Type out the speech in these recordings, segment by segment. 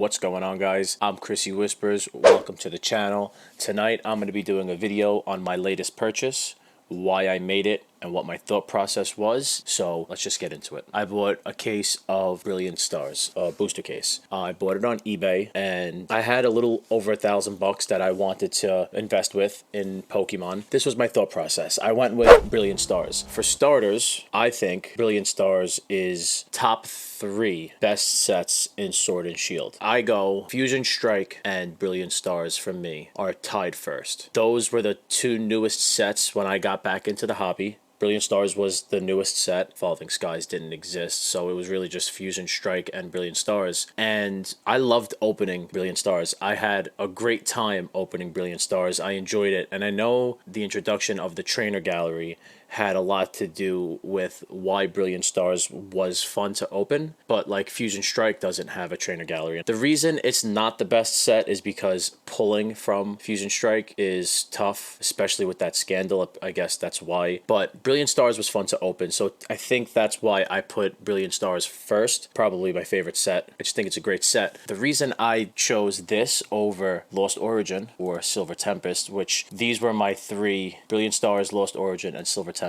What's going on, guys? I'm Chrissy Whispers. Welcome to the channel. Tonight I'm going to be doing a video on my latest purchase, why I made it, and what my thought process was. So let's just get into it. I bought a case of Brilliant Stars, a booster case. I bought it on eBay, and I had a little over $1,000 that I wanted to invest with in Pokemon. This was my thought process. I went with Brilliant Stars. For starters, I think Brilliant Stars is top 3 best sets in Sword and Shield. I go Fusion Strike and Brilliant Stars for me are tied first. Those were the 2 newest sets when I got back into the hobby. Brilliant Stars was the newest set. Evolving Skies didn't exist, so it was really just Fusion Strike and Brilliant Stars. And I loved opening Brilliant Stars. I had a great time opening Brilliant Stars. I enjoyed it, and I know the introduction of the trainer gallery had a lot to do with why Brilliant Stars was fun to open, but like Fusion Strike doesn't have a trainer gallery. The reason it's not the best set is because pulling from Fusion Strike is tough, especially with that scandal. I guess that's why. But Brilliant Stars was fun to open, so I think that's why I put Brilliant Stars first. Probably my favorite set. I just think it's a great set. The reason I chose this over Lost Origin or Silver Tempest, which these were my 3, Brilliant Stars, Lost Origin, and Silver Tempest.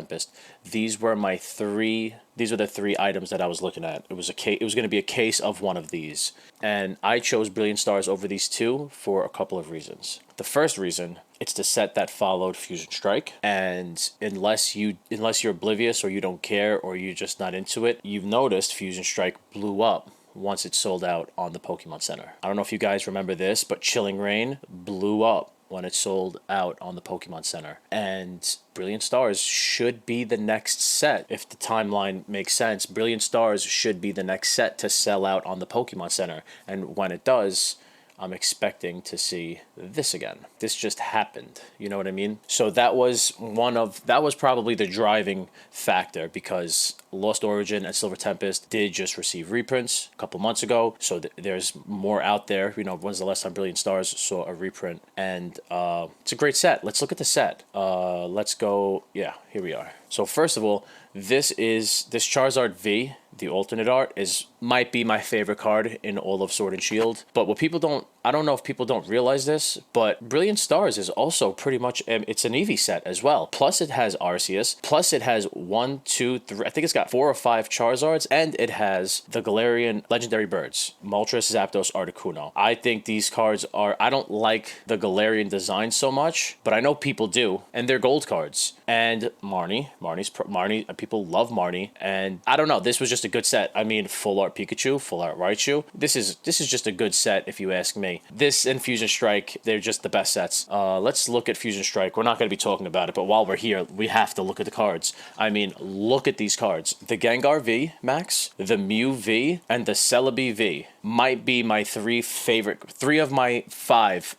These were the 3 items that I was looking at. It was going to be a case of one of these, and I chose Brilliant Stars over these 2 for a couple of reasons. The first reason, it's the set that followed Fusion Strike, and unless you're oblivious or you don't care or you're just not into it, you've noticed Fusion Strike blew up once it sold out on the Pokemon Center. I don't know if you guys remember this, but Chilling Reign blew up when it sold out on the Pokemon Center. And Brilliant Stars should be the next set. If the timeline makes sense, Brilliant Stars should be the next set to sell out on the Pokemon Center. And when it does, I'm expecting to see this again. This just happened, you know what I mean? So that was probably the driving factor, because Lost Origin and Silver Tempest did just receive reprints a couple months ago, so there's more out there. You know, when's the last time Brilliant Stars saw a reprint? And it's a great set. Let's look at the set. Let's go. Yeah, here we are. So first of all, this Charizard V, the alternate art, might be my favorite card in all of Sword and Shield. But I don't know if people don't realize this, but Brilliant Stars is also pretty much, it's an Eevee set as well. Plus it has Arceus, plus it has 1, 2, 3, I think it's got 4 or 5 Charizards, and it has the Galarian Legendary Birds, Moltres, Zapdos, Articuno. I think these cards I don't like the Galarian design so much, but I know people do, and they're gold cards. And Marnie, people love Marnie, and I don't know, this was just a good set. I mean, full art Pikachu, full art Raichu. This is just a good set if you ask me. This and Fusion Strike, they're just the best sets. Let's look at Fusion Strike. We're not going to be talking about it, but while we're here, we have to look at the cards. I mean, look at these cards. The Gengar V Max, the Mew V, and the Celebi V might be my 3 of my 5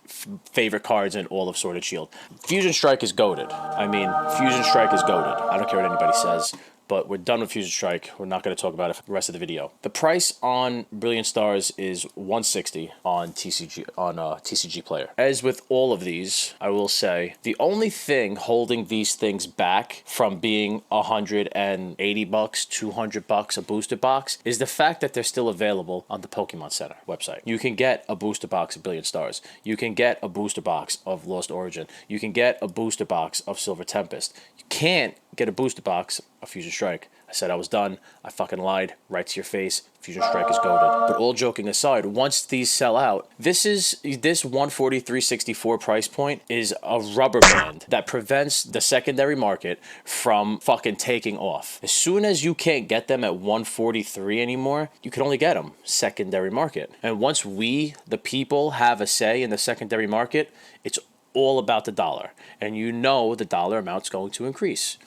favorite cards in all of Sword and Shield. Fusion Strike is goated. I mean, Fusion Strike is goated. I don't care what anybody says. But we're done with Fusion Strike. We're not going to talk about it for the rest of the video. The price on Brilliant Stars is $160 on TCG Player. As with all of these, I will say the only thing holding these things back from being $180, $200 a booster box is the fact that they're still available on the Pokemon Center website. You can get a booster box of Brilliant Stars. You can get a booster box of Lost Origin. You can get a booster box of Silver Tempest. You can't get a booster box of Fusion Strike. I said I was done. I fucking lied. Right to your face. Fusion Strike is goated. But all joking aside, once these sell out, this $143.64 price point is a rubber band that prevents the secondary market from fucking taking off. As soon as you can't get them at $143 anymore, you can only get them secondary market. And once we, the people, have a say in the secondary market, it's all about the dollar. And you know the dollar amount's going to increase.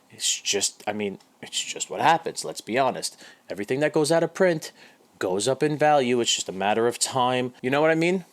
It's just what happens. Let's be honest. Everything that goes out of print goes up in value. It's just a matter of time. You know what I mean?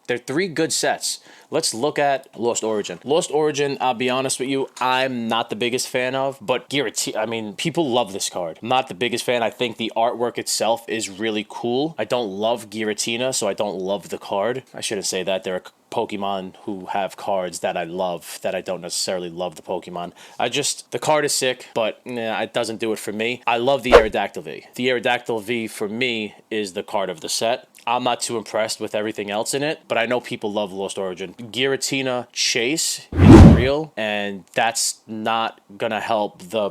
They're 3 good sets. Let's look at Lost Origin. Lost Origin, I'll be honest with you, I'm not the biggest fan of, but Giratina, I mean, people love this card. I'm not the biggest fan. I think the artwork itself is really cool. I don't love Giratina, so I don't love the card. I shouldn't say that. There are Pokemon who have cards that I love, that I don't necessarily love the Pokemon. The card is sick, but nah, it doesn't do it for me. I love the Aerodactyl V. The Aerodactyl V for me is the card of the set. I'm not too impressed with everything else in it, but I know people love Lost Origin. Giratina Chase is real, and that's not gonna help the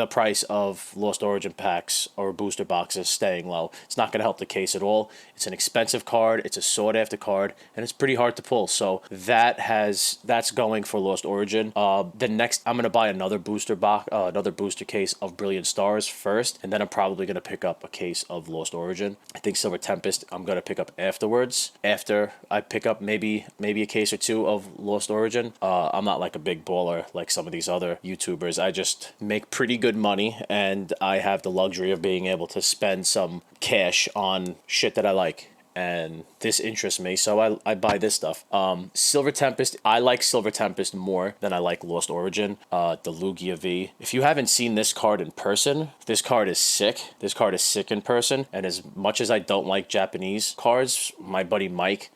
price of Lost Origin packs or booster boxes staying low. It's not gonna help the case at all. It's an expensive card, it's a sought after card, and it's pretty hard to pull. So that's going for Lost Origin. The next, I'm gonna buy another booster box, another booster case of Brilliant Stars first, and then I'm probably gonna pick up a case of Lost Origin. I think Silver Tempest I'm gonna pick up afterwards. After I pick up maybe a case or two of Lost Origin. I'm not like a big baller like some of these other YouTubers. I just make pretty good money, and I have the luxury of being able to spend some cash on shit that I like. And this interests me, so I buy this stuff. Silver Tempest, I like Silver Tempest more than I like Lost Origin. The Lugia V. If you haven't seen this card in person, this card is sick. This card is sick in person, and as much as I don't like Japanese cards, my buddy Mike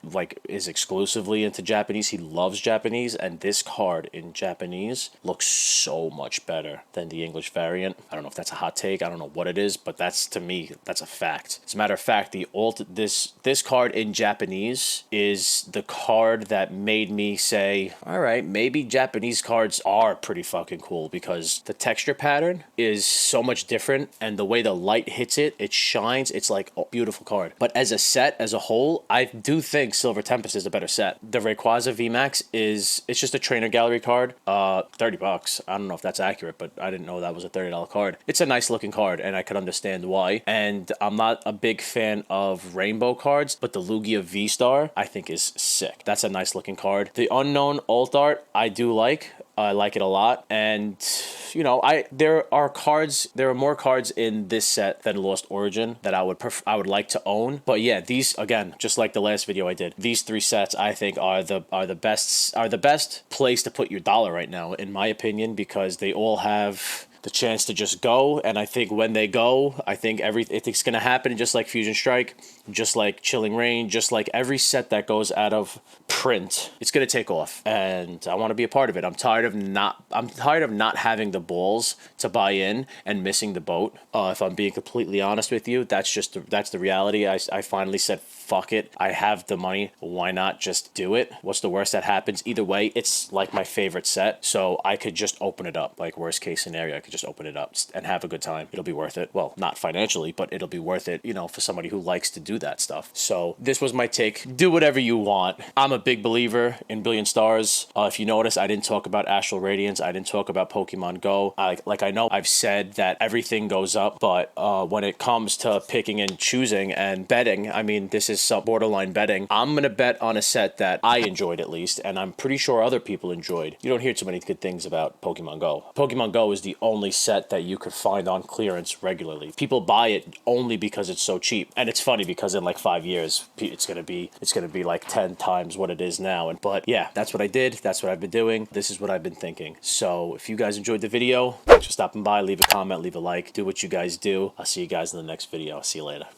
is exclusively into Japanese. He loves Japanese, and this card in Japanese looks so much better than the English variant. I don't know if that's a hot take. I don't know what it is, but that's, to me, that's a fact. As a matter of fact, this card in Japanese is the card that made me say, all right, maybe Japanese cards are pretty fucking cool, because the texture pattern is so much different, and the way the light hits it, it shines. It's like a beautiful card. But as a set, as a whole, I do think Silver Tempest is a better set. The Rayquaza VMAX it's just a trainer gallery card. $30. I don't know if that's accurate, but I didn't know that was a $30 card. It's a nice looking card, and I could understand why. And I'm not a big fan of rainbow cards, but the Lugia V-Star I think is sick. That's a nice looking card. The Unknown Alt Art I do like. I like it a lot, and you know, there are more cards in this set than Lost Origin that I would like to own. But yeah, these, again, just like the last video I did, these three sets I think are the best place to put your dollar right now, in my opinion, because they all have the chance to just go. And I think when they go, I think it's going to happen, just like Fusion Strike, just like Chilling Reign, just like every set that goes out of print, it's going to take off, and I want to be a part of it. I'm tired of not having the balls to buy in and missing the boat. If I'm being completely honest with you, that's the reality. I finally said, fuck it. I have the money. Why not just do it? What's the worst that happens? Either way, it's like my favorite set, so I could just open it up. Like, worst case scenario, I could just open it up and have a good time. It'll be worth it. Well, not financially, but it'll be worth it, you know, for somebody who likes to do that stuff. So this was my take. Do whatever you want. I'm a big believer in Brilliant Stars. If you notice, I didn't talk about Astral Radiance. I didn't talk about Pokemon Go. I know I've said that everything goes up, but when it comes to picking and choosing and betting, I mean, this is some borderline betting. I'm going to bet on a set that I enjoyed, at least, and I'm pretty sure other people enjoyed. You don't hear too many good things about Pokemon Go. Pokemon Go is the only set that you could find on clearance regularly. People buy it only because it's so cheap. And it's funny because in like 5 years, it's going to be like 10 times what it is now. But yeah, that's what I did. That's what I've been doing. This is what I've been thinking. So if you guys enjoyed the video, thanks for stopping by. Leave a comment, leave a like, do what you guys do. I'll see you guys in the next video. See you later.